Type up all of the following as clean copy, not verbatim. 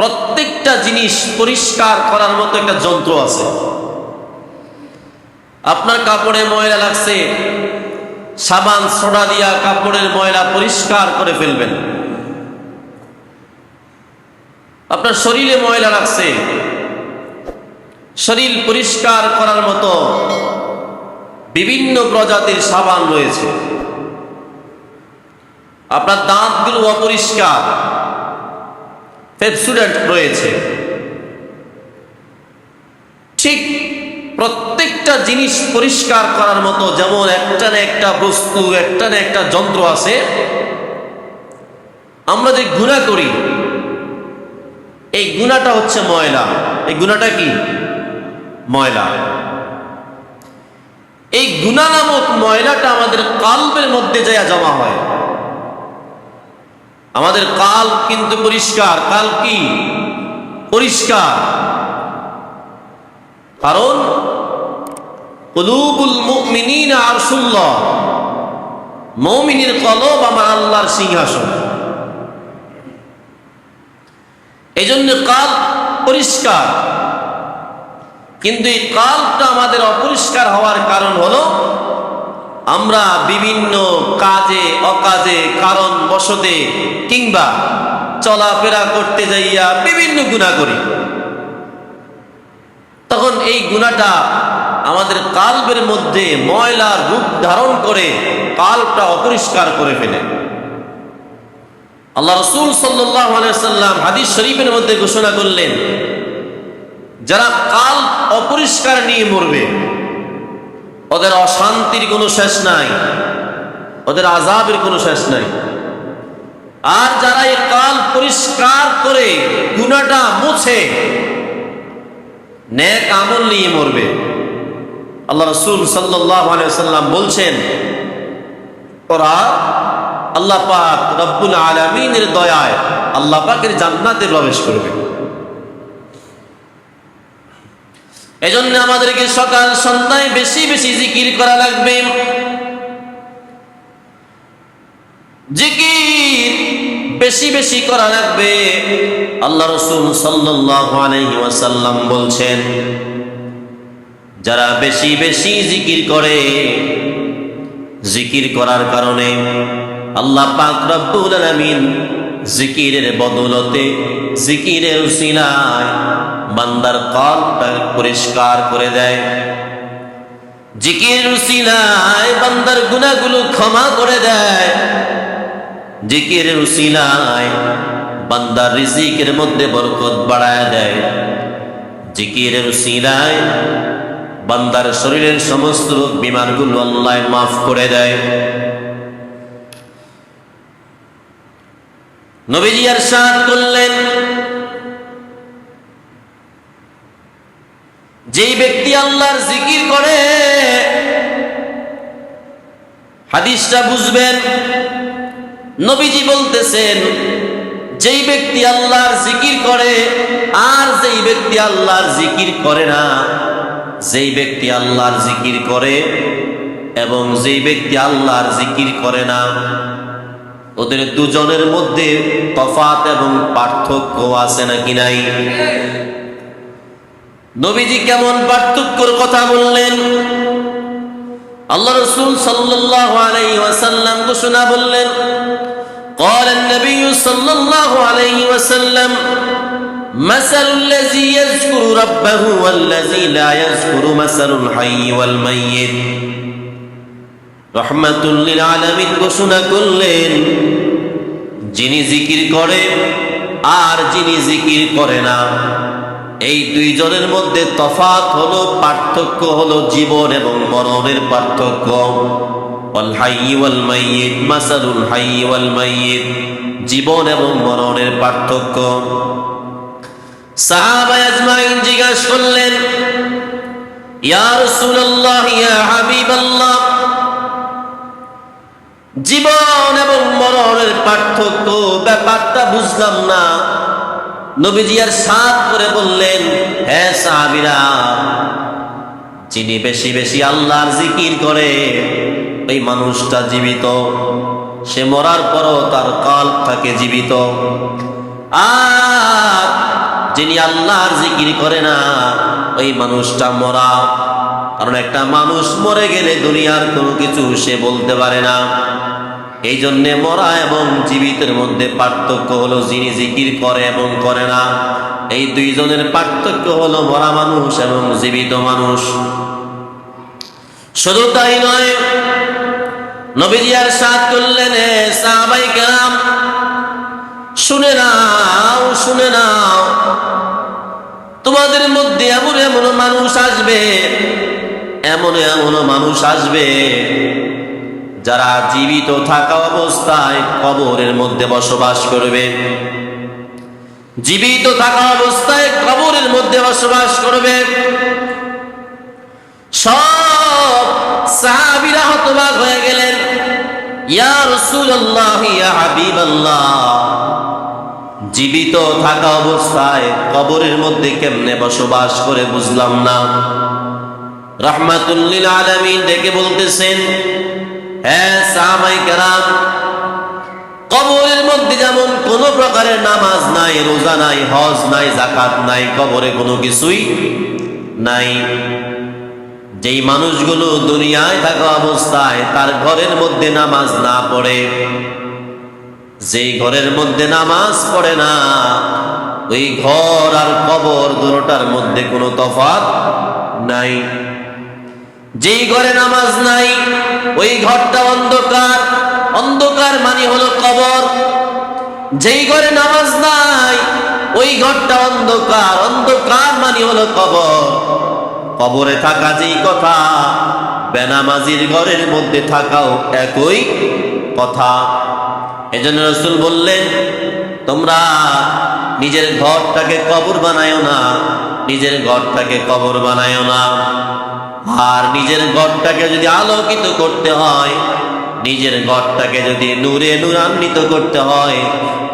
প্রত্যেকটা জিনিস পরিষ্কার করার মতো একটা যন্ত্র আছে। আপনার কাপড়ে ময়লা লাগছে, সাবান সোডা দিয়া কাপড়ের ময়লা পরিষ্কার করে ফেলবেন। আপনার শরীরে ময়লা লাগছে, শরীর পরিষ্কার করার মতো বিভিন্ন প্রজাতির সাবান রয়েছে। আপনার দাঁতগুলো অপরিষ্কার, পেপসুডেন্ট রয়েছে। ঠিক প্রত্যেকটা জিনিস পরিষ্কার করার মতো যেমন একটা না একটা বস্তু, একটা না একটা যন্ত্র আছে। আমরা যে গুনাহ করি, এই গুনাহটা হচ্ছে ময়লা। এই গুনাহটা কি? ময়লা। এই গুনাহ নামক ময়লাটা আমাদের কলবের মধ্যে যায় জমা হয়। আমাদের কলব কিন্তু পরিষ্কার। কলব কি? পরিষ্কার। কারণ কুলুবুল মুমিনিনা আরশুল্লাহ, মুমিনের কলব আমার আল্লাহর সিংহাসন। এই জন্য কলব পরিষ্কার। কিন্তু এই কলবটা আমাদের অপরিষ্কার হওয়ার কারণ হলো আমরা বিভিন্ন কাজে অকাজে কারণ বশতে কিংবা চলাফেরা করতে যাইয়া বিভিন্ন গুনাহ করি। তখন এই গুনাহটা আমাদের কলবের মধ্যে ময়লার রূপ ধারণ করে কলবটা অপরিষ্কার করে ফেলে। আল্লাহ রাসূল সাল্লাল্লাহু আলাইহি ওয়াসাল্লাম হাদিস শরীফের মধ্যে ঘোষণা করলেন, যারা কলব অপরিষ্কার নিয়ে মরবে ওদের অশান্তির কোনো শেষ নাই, ওদের আযাবের কোনো শেষ নাই। আর যারা এই কলব পরিষ্কার করে গুনাহটা মুছে নেক আমল নিয়ে মরবে, আল্লাহ রাসূল সাল্লাল্লাহু আলাইহি ওয়াসাল্লাম বলছেন ওরা আল্লাহ পাক রব্বুল আলামিনের দয়ায় আল্লাহ পাকের জান্নাতে প্রবেশ করবে। এজন্য আমাদেরকে সকাল সন্ধ্যায় বেশি বেশি জিকির করা লাগবে। জিকির বেশি বেশি করা লাগবে। আল্লাহ রাসূল সাল্লাল্লাহু আলাইহি ওয়াসাল্লাম বলছেন, যারা বেশি বেশি জিকির করে, জিকির করার কারণে আল্লাহ পাক রব্বুল আলামিন জিকিরের বদৌলতে, জিকিরের উসিলায় বান্দার কলবটা পরিষ্কার করে দেয়। জিকিরের উসিলায় বান্দার গুনাহগুলো ক্ষমা করে দেয়। জিকিরের উসিলায় বান্দার রিজিকের মধ্যে বরকত বাড়ায় দেয়। জিকিরের উসিলায় বান্দার শরীরের সমস্ত রোগ বিমারগুলো আল্লাহ মাফ করে দেয়। নবীজি ইরশাদ করলেন, যেই ব্যক্তি আল্লাহর জিকির করে, হাদিসটা বুঝবেন, নবীজি বলতেছেন যেই ব্যক্তি আল্লাহর জিকির করে আর যেই ব্যক্তি আল্লাহর জিকির করে না, যেই ব্যক্তি আল্লাহর জিকির করে এবং যেই ব্যক্তি আল্লাহর জিকির করে না, ওদের দুজনের মধ্যে তফাত এবং পার্থক্য আছে নাকি নাই? নবীজি কেমন পার্থক্যর কথা বললেন? আল্লাহ রাসূল সাল্লাল্লাহু আলাইহি ওয়াসাল্লাম ঘোষণা বললেন, قال النبي صلى الله عليه وسلم مثل الذي يذكر ربه والذي لا يذكر مثل الحي والميت। রহমাতুল লিল আলামিন ঘোষণা করলেন, যিনি জিকির করে আর যিনি জিকির করে না, এই দুইজনের মধ্যে তফাৎ হলো, পার্থক্য হলো জীবন এবং মরণের পার্থক্য। ওয়াল হাইয়্যি ওয়াল মাইয়িত, মাসালুল হাইয়্যি ওয়াল মাইয়িত, জীবন এবং মরণের পার্থক্য। সাহাবা আজমাইন জিজ্ঞাসা করলেন, ইয়া রাসূলুল্লাহ, ইয়া হাবিবাল্লাহ, জীবন এবং মরণের পার্থক্য ব্যাপারটা বুঝলাম না। নবীজি আর সাথ করে বললেন, হে সাহাবীরা, যিনি বেশি বেশি আল্লাহর জিকির করে এই মানুষটা জীবিত, সে মরার পরও তার কলব থাকে জীবিত। আর যিনি আল্লাহর জিকির করে না ওই মানুষটা মরা। কারণ একটা মানুষ মরে গেলে দুনিয়ার কোনো কিছু সে বলতে পারে না। এই জন্যে মরা এবং জীবিতের মধ্যে পার্থক্য হলো যিনি জিকির করে এবং করে না। এই দুইজনের পার্থক্য হলো মরা মানুষ এবং জীবিত মানুষ। শুধু তাই নয়, নবীজি ইরশাদ করলেন, সাহাবায়ে কেরাম শুনে নাও, তোমাদের মধ্যে এমন এমন মানুষ আসবে যারা জীবিত থাকা অবস্থায় কবরের মধ্যে বসবাস করবে। জীবিত থাকা অবস্থায় কবরের মধ্যে বসবাস করবে। সব সাহাবীরা হতবাক হয়ে গেলেন, ইয়া রাসূলুল্লাহ, ইয়া হাবিবাল্লাহ, জীবিত থাকা অবস্থায় কবরের মধ্যে কেমনে বসবাস করে বুঝলাম না। রাহমাতুল লিল আলামিন ডেকে বলতেছেন, হ্যাঁ সাহাবায়ে কেরাম, কবরের মধ্যে যেমন কোনো প্রকারের নামাজ নাই, রোজা নাই, হজ নাই, যাকাত নাই, কবরে কোনো কিছুই নাই। যেই মানুষগুলো দুনিয়ায় থাকা অবস্থায় তার ঘরের মধ্যে নামাজ না পড়ে, যেই ঘরের মধ্যে নামাজ পড়ে না, ওই ঘর আর কবর দুটোটার মধ্যে কোনো তফাৎ নাই। যেই ঘরে নামাজ নাই ওই ঘরটা অন্ধকার, অন্ধকার মানে হলো কবর। যেই ঘরে নামাজ নাই ওই ঘরটা অন্ধকার, অন্ধকার মানে হলো কবর। কবরে থাকা যেই কথা, বেনামাজির ঘরের মধ্যে থাকাও একই কথা। এজন্য রাসূল বললেন, তোমরা নিজের ঘরটাকে কবর বানায়ো না, নিজের ঘরটাকে কবর বানায়ো না। আর নিজের ঘরটাকে যদি আলোকিত করতে হয়, নিজের ঘরটাকে যদি নূরে নূরান্বিত করতে হয়,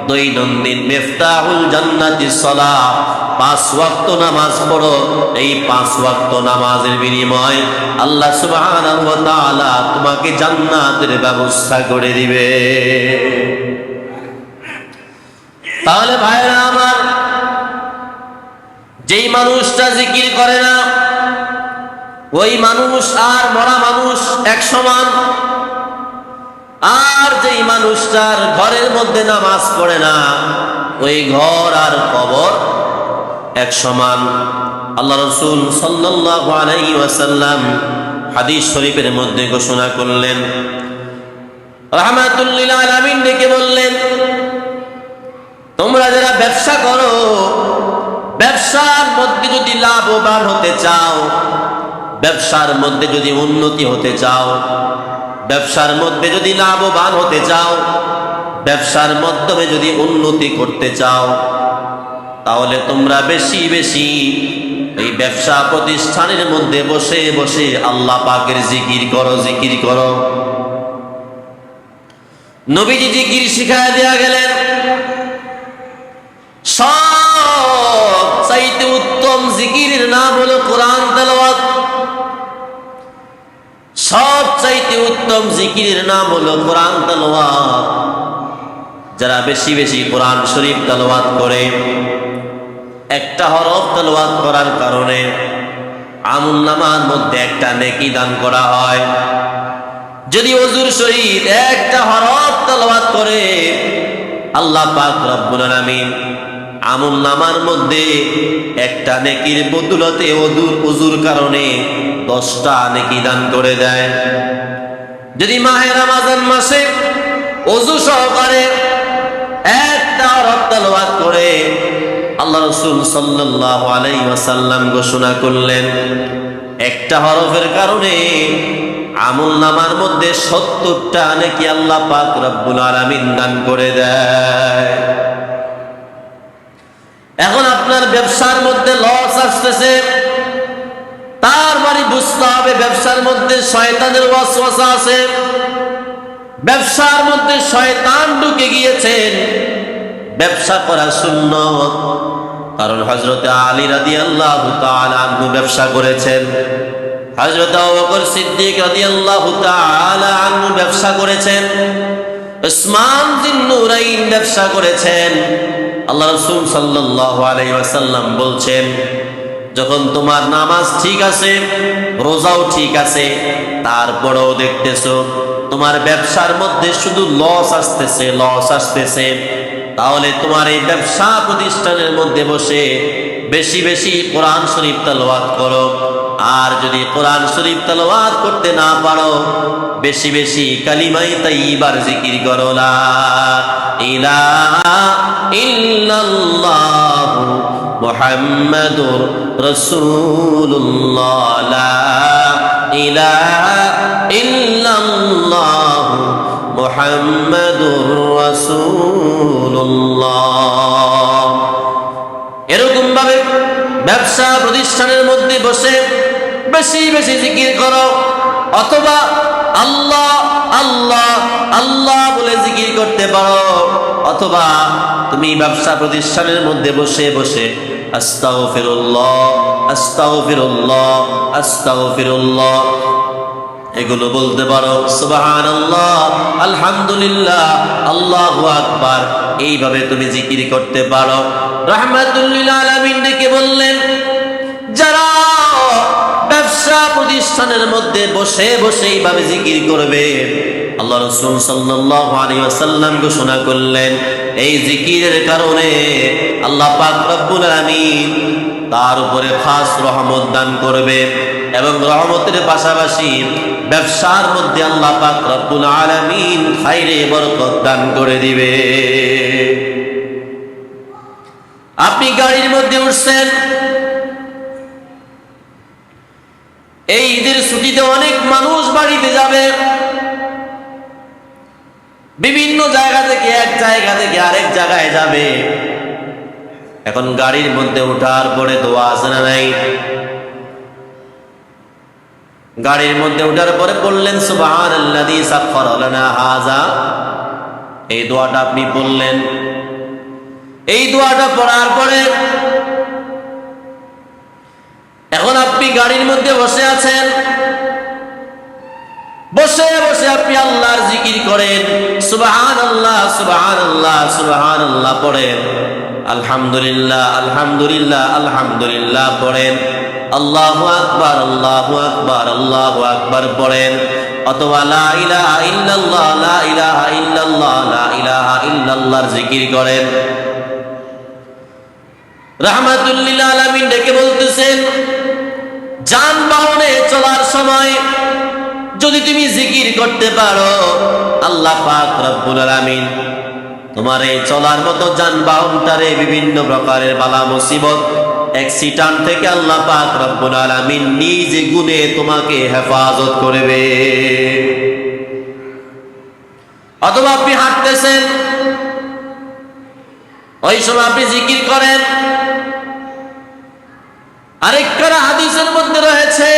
দৈনন্দিন মিফতাহুল জান্নাতিস সালাহ, 5 ওয়াক্ত নামাজ পড়ো। এই 5 ওয়াক্ত নামাজের বিনিময় আল্লাহ সুবহানাহু ওয়া তাআলা তোমাকে জান্নাতের ব্যবস্থা করে দিবে। তাহলে ভাইরা আমার, যেই মানুষটা জিকির করে না ওই মানুষ আর মরা মানুষ এক সমান। আর যেই মানুষটার ঘরের মধ্যে নামাজ পড়ে না ওই ঘর আর কবর এক সমান। আল্লাহ রাসূল সাল্লাল্লাহু আলাইহি ওয়াসাল্লাম হাদিস শরীফের মধ্যে ঘোষণা করলেন, রাহমাতুল লিল আলামিন ডেকে বললেন, তোমরা যারা ব্যবসা করো, ব্যবসার মধ্যে যদি লাভবান হতে চাও, ব্যবসার মধ্যে যদি উন্নতি হতে চাও, ব্যবসার মধ্যে যদি লাভবান হতে চাও, ব্যবসার মাধ্যমে যদি উন্নতি করতে চাও, তাহলে তোমরা বেশি বেশি এই ব্যবসা প্রতিষ্ঠানের মধ্যে বসে বসে আল্লাহ পাকের জিকির করো, জিকির করো। নবীজি জিকির শিখায় দেয়া গেলেন। সবচাইতে উত্তম জিকিরের নাম হলো কোরআন তেলাওয়াত। সবচাইতে উত্তম জিকিরের নাম হলো কোরআন তেলাওয়াত। যারা বেশি বেশি কোরআন শরীফ তেলাওয়াত করে, একটা হরফ তেলাওয়াত করার কারণে আমুলনামার মধ্যে একটা নেকি দান করা হয়। যদি ওযুর সহিত একটা হরফ তেলাওয়াত করে, আল্লাহ পাক রব্বুল আলামিন আমুলনামার মধ্যে একটা নেকির বদৌলতে ওযুর কারণে 10টা নেকি দান করে দেয়। যদি মাহে রমজান মাসে ওযু সহকারে একটা হরফ তেলাওয়াত করে, আল্লাহ রাসূল সাল্লাল্লাহু আলাইহি ওয়াসাল্লাম ঘোষণা করলেন, একটা হরফের কারণে আমুলনামার মধ্যে 70টা নেকি আল্লাহ পাক রব্বুল আলামিন দান করে দেয়। এখন আপনার ব্যবসার মধ্যে লস আসতেছে, তার মানে বুঝতে হবে ব্যবসার মধ্যে শয়তানের ওয়াসওয়াসা আছে, ব্যবসার মধ্যে শয়তান ঢুকে গিয়েছেন। ব্যবসা করা সুন্নত, কারণ হযরত আলী রাদিয়াল্লাহু তাআলা আনহু ব্যবসা করেছেন, হযরত আবু বকর সিদ্দিক রাদিয়াল্লাহু তাআলা আনহু ব্যবসা করেছেন, উসমান যিন নূরাইন ব্যবসা করেছেন, আল্লাহ রাসূল সাল্লাল্লাহু আলাইহি ওয়াসাল্লাম বলছেন, যখন তোমার নামাজ ঠিক আছে, রোজাও ঠিক আছে, তারপরেও দেখতেছো তোমার ব্যবসার মধ্যে শুধু লস আসতেছে, তাহলে তোমার এই ব্যবসা প্রতিষ্ঠানের মধ্যে বসে বেশি বেশি কোরআন শরীফ তেলাওয়াত করো। আর যদি কোরআন শরীফ তেলাওয়াত করতে না পারো, বেশি বেশি কালিমায়ে তাইয়্যিবার জিকির করো, লা ইলাহা ইল্লাল্লাহ মুহাম্মাদুর রাসূলুল্লাহ, লা ইলাহা ইল্লাল্লাহ মুহাম্মাদুর রাসূলুল্লাহ। এরকম ভাবে ব্যবসা প্রতিষ্ঠানের মধ্যে বসে বেশি বেশি জিকির করো, অথবা আল্লাহ আল্লাহ আল্লাহ বলে জিকির করতে পারো, অথবা তুমি ব্যবসা প্রতিষ্ঠানের মধ্যে বসে বসে আস্তাগফিরুল্লাহ আস্তাগফিরুল্লাহ আস্তাগফিরুল্লাহ এগুলো বলতে পারো। সুবহানাল্লাহ, আলহামদুলিল্লাহ, আল্লাহু আকবার, এইভাবে তুমি জিকির করতে পারো। রাহমাতুল লিল আলামিন ডেকে বললেন, যারা ব্যবসা প্রতিষ্ঠানের মধ্যে বসে বসে এইভাবে জিকির করবে, আল্লাহ রাসূল সাল্লাল্লাহু আলাইহি ওয়াসাল্লাম ঘোষণা করলেন, এই জিকিরের কারণে আল্লাহ পাক রব্বুল আলামিন তার উপরে খাস রহমত দান করবে, এবং রহমতের পাশাপাশি ব্যবসার মধ্যে আল্লাহ পাক রব্বুল আলামিন খাইরে বরকত দান করে দিবে। আপনি গাড়ির মধ্যে উঠছেন, এই ঈদের ছুটিতে অনেক মানুষ বাড়িতে যাবে, বিভিন্ন জায়গা থেকে এক জায়গা থেকে আরেক জায়গায় যাবে। এখন গাড়ির মধ্যে ওঠার পরে দোয়া আছে না নাই? গাড়ির মধ্যে ওঠার পরে বললেন সুবহানাল্লাযী সাখখারা লানা হাযা, এই দোয়াটা আপনি বললেন। এই দোয়াটা পড়ার পরে এখন আপনি গাড়ির মধ্যে বসে আছেন, বসে বসে আপনি আল্লাহর জিকির করেন, সুবহানাল্লাহ সুবহানাল্লাহ সুবহানাল্লাহ পড়েন, আলহামদুলিল্লাহ আলহামদুলিল্লাহ আলহামদুলিল্লাহ পড়েন, আল্লাহু আকবার আল্লাহু আকবার আল্লাহু আকবার পড়েন, অথবা লা ইলাহা ইল্লাল্লাহ লা ইলাহা ইল্লাল্লাহ লা ইলাহা ইল্লাল্লাহর জিকির করেন। রাহমাতুল লিল আলামিন ডেকে বলতেছেন, যানবাহনে চলার সময় যদি তুমি জিকির করতে পারো, আল্লাহ পাক রব্বুল আলামিন তোমার এই চলার মতো যানবাহনটারে বিভিন্ন প্রকারের বালা মুসিবত অ্যাক্সিডেন্ট থেকে আল্লাহ পাক রব্বুল আলামিন নিজে গুণে তোমাকে হেফাজত করবে। অথবা আপনি হাঁটতেছেন, ওই সময় আপনি জিকির করেন। আরেকটা হাদিসের মধ্যে রয়েছে,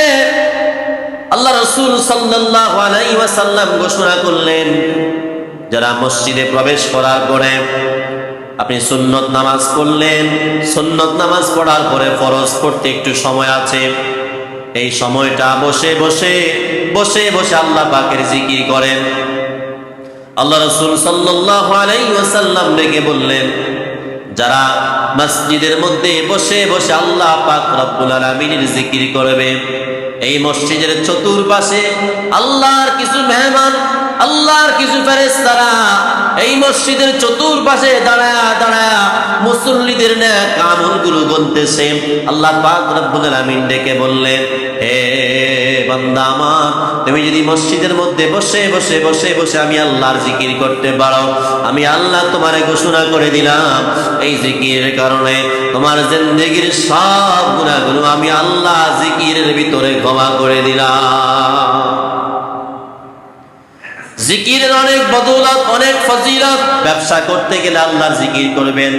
আল্লাহ রাসূল সাল্লাল্লাহু আলাইহি ওয়াসাল্লাম ঘোষণা করলেন, যারা মসজিদে প্রবেশ করার পরে আপনি সুন্নত নামাজ পড়লেন, সুন্নত নামাজ পড়ার পরে ফরজ পড়তে একটু সময় আছে, এই সময়টা বসে বসে বসে বসে আল্লাহ পাকের জিকির করেন। আল্লাহ রাসূল সাল্লাল্লাহু আলাইহি ওয়াসাল্লাম ডেকে বললেন, যারা মসজিদের মধ্যে বসে বসে আল্লাহ পাক রব্বুল আলামিনের জিকির করবে, এই মসজিদের চতুর্পাশে আল্লাহর কিছু মেহমান, আল্লাহর কিছু ফেরেশতারা এই মসজিদের চতুর্পাশে দাঁড়ায়া দাঁড়ায়া মুসল্লিদের নেক আমলগুলো গুনতেছে। আল্লাহ পাক রব্বুল আলামিন ডেকে বললেন, হে বান্দা আমার, তুমি যদি মসজিদের মধ্যে বসে বসে বসে বসে আমি আল্লাহর জিকির করতে পারো, আমি আল্লাহ তোমারে ঘোষণা করে দিলাম, এই জিকিরের কারণে তোমার জিন্দেগীর সব গুনাহগুলো আমি আল্লাহ জিকিরের ভিতরে ক্ষমা করে দিলাম। জিকিরের অনেক বদৌলত, অনেক ফজিলত। ব্যবসা করতে গেলে আল্লাহর জিকির করবেন,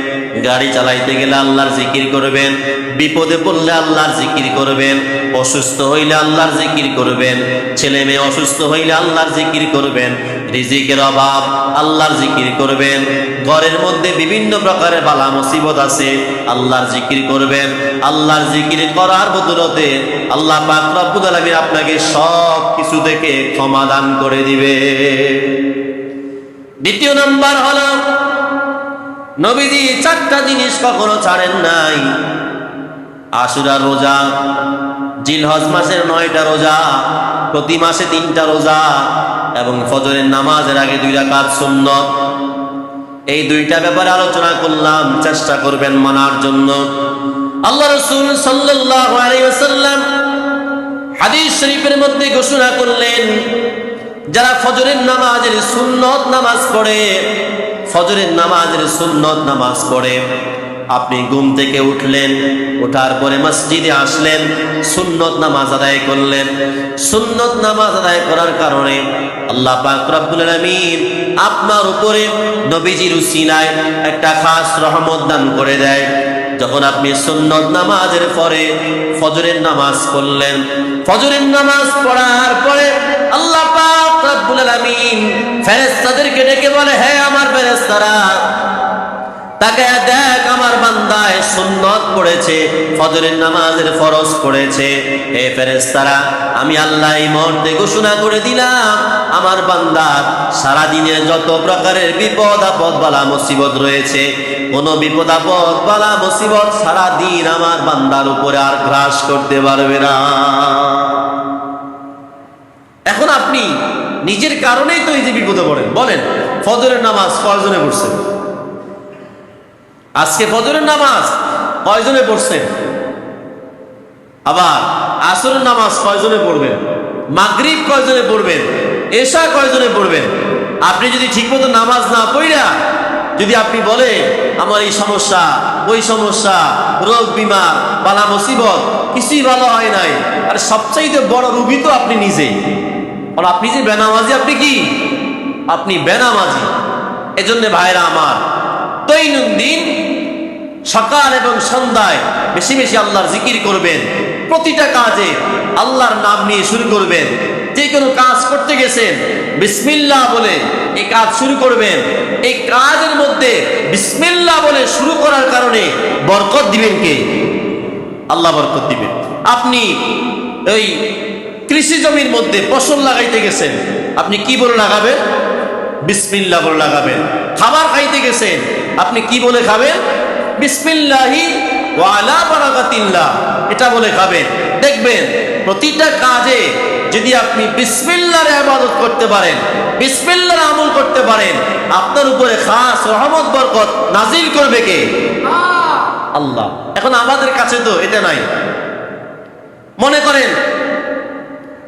গাড়ি চালাইতে গেলে আল্লাহর জিকির করবেন, বিপদে পড়লে আল্লাহর জিকির করবেন, অসুস্থ হইলে আল্লাহর জিকির করবেন, ছেলে মেয়ে অসুস্থ হইলে আল্লাহর জিকির করবেন, রিজিকের অভাব আল্লাহর জিকির করবেন, ঘরের মধ্যে বিভিন্ন প্রকারের বালা মুসিবত আছে আল্লাহর জিকির করবেন। আল্লাহর জিকির করার বদৌলতে আল্লাহ পাক রব্বুল আলামিন আপনাকে সব কিছু থেকে ক্ষমা দান করে দিবে। দ্বিতীয় নাম্বার হলো নবীজি চারটা জিনিস কখনো ছাড়েন নাই। আশুরার রোজা, জিলহজ মাসের 9টা রোজা, প্রতি মাসে 3টা রোজা এবং ফজরের নামাজের আগে 2 রাকাত সুন্নত। এই 2টা ব্যাপারে আলোচনা করলাম, চেষ্টা করবেন মানার জন্য। আল্লাহ রাসূল সাল্লাল্লাহু আলাইহি ওয়াসাল্লাম হাদিস শরীফের মধ্যে ঘোষণা করলেন, যারা ফজরের নামাজের সুন্নত নামাজ পড়ে, ফজরের নামাজের সুন্নত নামাজ পড়ে, আপনি ঘুম থেকে উঠলেন, ওঠার পরে মসজিদে আসলেন, সুন্নত নামাজ আদায় করলেন। সুন্নত নামাজ আদায় করার কারণে আল্লাহ পাক রব্বুল আলামিন আপনার উপরে নবীজির উসিলায় একটা খাস রহমত দান করে দেয়। যখন আপনি সুন্নত নামাজের পরে ফজরের নামাজ পড়লেন, ফজরের নামাজ পড়ার পরে আল্লাহ পাক রব্বুল আলামিন ফেরেশতাদেরকে ডেকে বলে, হে আমার ফেরেশতারা, তাকে দেখ আমার বান্দায় সুন্নত পড়েছে, ফজরের নামাজের ফরজ পড়েছে। হে ফেরেশতারা, আমি আল্লাহ এই মুহূর্তে ঘোষণা করে দিলাম, আমার বান্দার সারা দিনের যত প্রকারের বিপদ আপদ বালা মুসিবত রয়েছে, কোন বিপদ আপদ বালা মুসিবত সারা দিন আমার বান্দার উপরে আর গ্রাস করতে পারবে না। এখন আপনি নিজের কারণেই তো এই যে বিপদে পড়েন। বলেন, ফজরের নামাজ কয়জনে পড়ছেন? আজকে ফজরের নামাজ কয়জনে পড়ছেন? আবার আসরের নামাজ কয়জনে পড়বেন? মাগরিব কয়জনে পড়বেন? এশা কয়জনে পড়বেন? আপনি যদি ঠিকমতো নামাজ না পড়া যদি আপনি বলে আমার এই সমস্যা, ওই সমস্যা, রোগ বিমার, বালা মুসিবত, কিছুই ভালো হয় নাই, আর সবচাইতে বড় রোগী তো আপনি নিজেই। আর আপনি যে বেনামাজি, আপনি কি? আপনি বেনামাজি। এজন্য ভাইরা আমার, দৈনন্দিন সকাল এবং সন্ধ্যায় বেশি বেশি আল্লাহর জিকির করবেন। প্রতিটা কাজে আল্লাহর নাম নিয়ে শুরু করবেন। যে কোনো কাজ করতে গেছেন, বিসমিল্লাহ বলে এই কাজ শুরু করবেন। এই কাজের মধ্যে বিসমিল্লাহ বলে শুরু করার কারণে বরকত দিবেন কে? আল্লাহ বরকত দিবেন। আপনি ওই কৃষি জমির মধ্যে ফসল লাগাইতে গেছেন, আপনি কি বলে লাগাবেন? বিসমিল্লাহ বলে লাগাবেন। খাবার খাইতে গেছেন, আপনি কি বলে খাবেন? বিসমিল্লাহি ওয়া আলা বারাকাতিল্লাহ, এটা বলে খাবেন। দেখবেন প্রতিটা কাজে যদি আপনি বিসমিল্লাহর ইবাদত করতে পারেন, বিসমিল্লাহর আমল করতে পারেন, আপনার উপরে খাস রহমত বরকত নাজিল করবে কে? আল্লাহ। এখন আমাদের কাছে তো এটা নাই। মনে করেন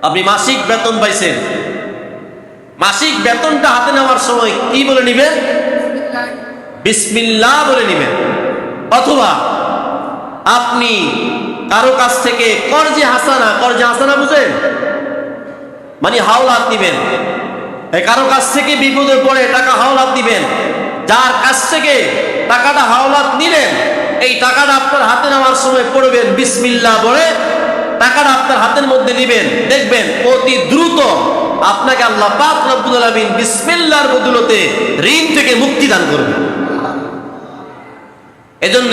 আপনি মাসিক বেতন পাইছেন, মাসিক বেতনটা হাতে নেওয়ার সময় কি বলে নিবেন? বিসমিল্লাহ বলে নিবেন। অথবা আপনি কারো কাছ থেকে কর্জে হাসানা বুঝেন? মানে হাওলাত দিবেন। কারো কাছ থেকে বিপদে পড়ে টাকা হাওলাত দিবেন। যার কাছ থেকে টাকাটা হাওলাত নিলেন, এই টাকাটা আপনার হাতে নেওয়ার সময় পড়বেন বিসমিল্লাহ বলে, টাকাটা আপনার হাতের মধ্যে নিবেন। দেখবেন অতি দ্রুত আপনাকে আল্লাহ পাক রব্বুল আলামিন বিসমিল্লাহর বদৌলতে ঋণ থেকে মুক্তি দান করবেন। এজন্য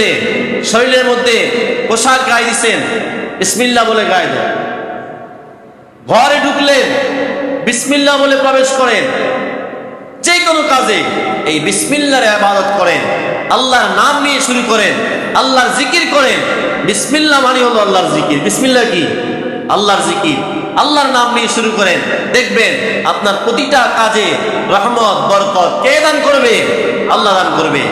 শরীরের মধ্যে পোশাক গায়ে দিচ্ছেন, বিসমিল্লাহ বলে গায়ে দেন। ঘরে ঢুকলেন, বিসমিল্লাহ বলে প্রবেশ করেন। যে কোনো কাজে এই বিসমিল্লাহর ইবাদত করেন, আল্লাহর নাম নিয়ে শুরু করেন, আল্লাহর জিকির করেন। বিসমিল্লাহ মানে হলো আল্লাহর জিকির। বিসমিল্লাহ কি? আল্লাহর জিকির। আল্লাহর নাম নিয়ে শুরু করেন, দেখবেন আপনার প্রতিটা কাজে রহমত বরকত কে দান করবে? আল্লাহ দান করবে।